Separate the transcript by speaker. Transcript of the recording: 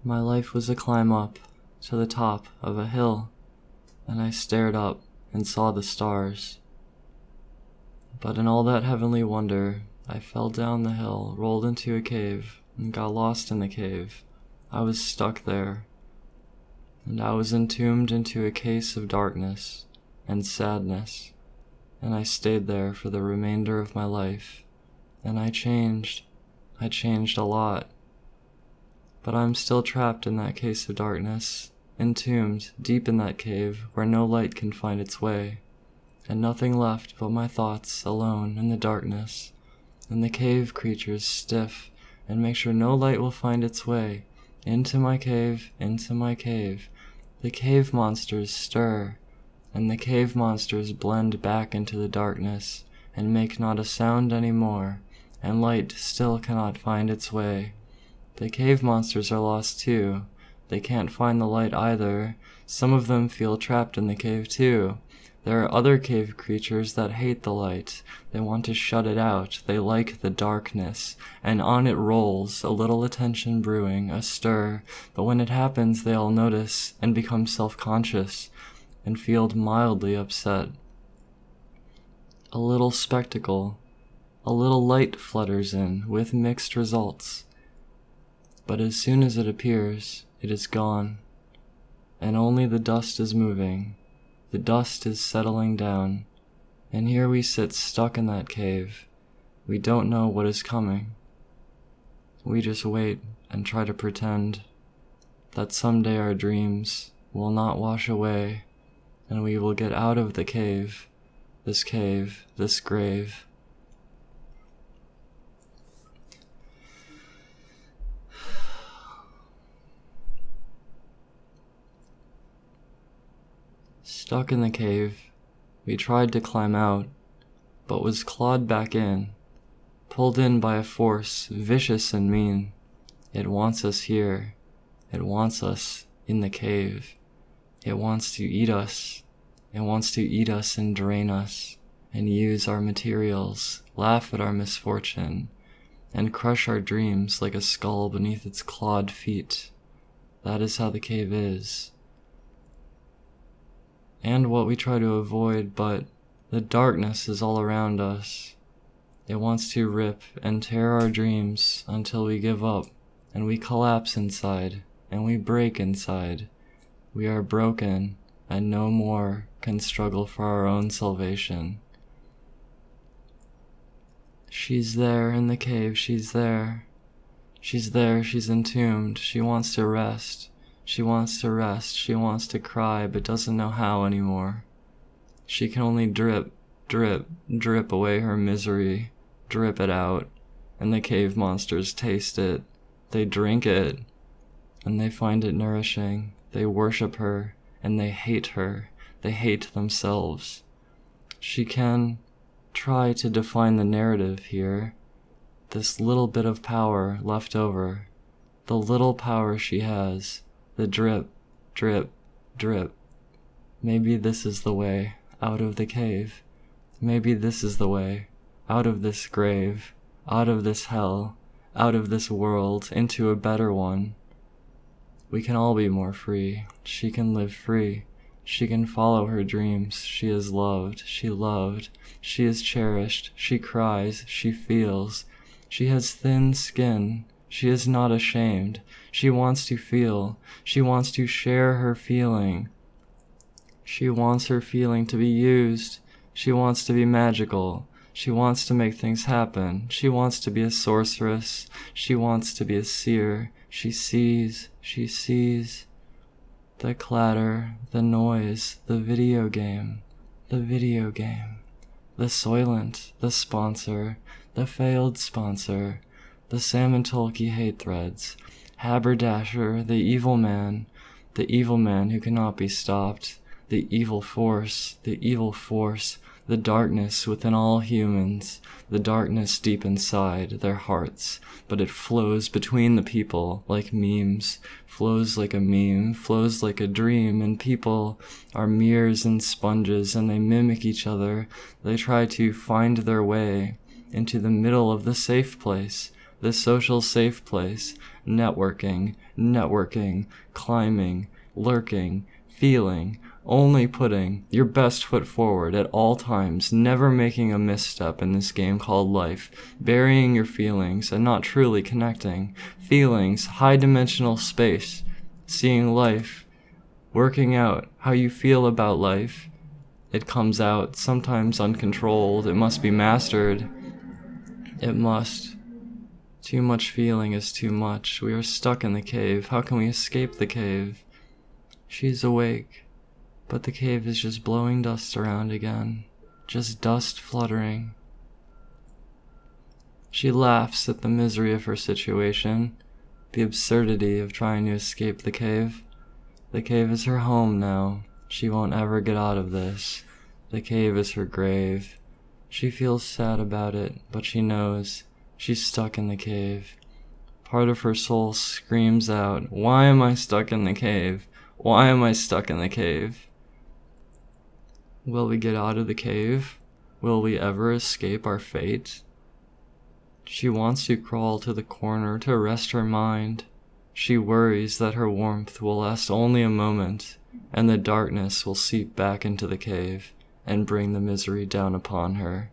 Speaker 1: My life was a climb up to the top of a hill, and I stared up and saw the stars. But in all that heavenly wonder, I fell down the hill, rolled into a cave, and got lost in the cave. I was stuck there, and I was entombed into a case of darkness and sadness, and I stayed there for the remainder of my life, and I changed a lot. But I'm still trapped in that case of darkness, entombed deep in that cave where no light can find its way, and nothing left but my thoughts alone in the darkness, and the cave creatures stiff and make sure no light will find its way into my cave, into my cave. The cave monsters stir, and the cave monsters blend back into the darkness and make not a sound anymore, and light still cannot find its way. The cave monsters are lost too. They can't find the light either. Some of them feel trapped in the cave too. There are other cave creatures that hate the light. They want to shut it out. They like the darkness. And on it rolls, a little attention brewing, a stir. But when it happens, they all notice and become self-conscious and feel mildly upset. A little spectacle. A little light flutters in with mixed results. But as soon as it appears, it is gone, and only the dust is moving. The dust is settling down, and here we sit stuck in that cave. We don't know what is coming. We just wait and try to pretend that someday our dreams will not wash away, and we will get out of the cave, this grave. Stuck in the cave, we tried to climb out, but was clawed back in, pulled in by a force vicious and mean. It wants us here. It wants us in the cave. It wants to eat us. It wants to eat us and drain us, and use our materials, laugh at our misfortune, and crush our dreams like a skull beneath its clawed feet. That is how the cave is. And what we try to avoid, but the darkness is all around us. It wants to rip and tear our dreams until we give up, and we collapse inside, and we break inside. We are broken, and no more can struggle for our own salvation. She's there in the cave, she's there. She's there, she's entombed, she wants to rest. She wants to rest, she wants to cry, but doesn't know how anymore. She can only drip, drip, drip away her misery, drip it out, and the cave monsters taste it. They drink it, and they find it nourishing. They worship her, and they hate her. They hate themselves. She can try to define the narrative here. This little bit of power left over, the little power she has. The drip, drip, drip. Maybe this is the way out of the cave. Maybe this is the way out of this grave, out of this hell, out of this world, into a better one. We can all be more free. She can live free. She can follow her dreams. She is loved. She loved. She is cherished. She cries. She feels. She has thin skin. She is not ashamed. She wants to feel. She wants to share her feeling. She wants her feeling to be used. She wants to be magical. She wants to make things happen. She wants to be a sorceress. She wants to be a seer. She sees. The clatter, the noise, the video game. The Soylent, the sponsor, the failed sponsor. The Salmon Tolkien hate threads, Haberdasher, the evil man who cannot be stopped, the evil force, the darkness within all humans, the darkness deep inside their hearts, but it flows between the people like memes, flows like a meme, flows like a dream, and people are mirrors and sponges, and they mimic each other. They try to find their way into the middle of the safe place, the social safe place, networking, networking, climbing, lurking, feeling, only putting your best foot forward at all times, never making a misstep in this game called life, burying your feelings and not truly connecting. Feelings, high-dimensional space, seeing life, working out how you feel about life. It comes out, sometimes uncontrolled. It must be mastered. It must. Too much feeling is too much. We are stuck in the cave. How can we escape the cave? She's awake, but the cave is just blowing dust around again. Just dust fluttering. She laughs at the misery of her situation, the absurdity of trying to escape the cave. The cave is her home now. She won't ever get out of this. The cave is her grave. She feels sad about it, but she knows she's stuck in the cave. Part of her soul screams out, "Why am I stuck in the cave? Why am I stuck in the cave?" Will we get out of the cave? Will we ever escape our fate? She wants to crawl to the corner to rest her mind. She worries that her warmth will last only a moment, and the darkness will seep back into the cave and bring the misery down upon her.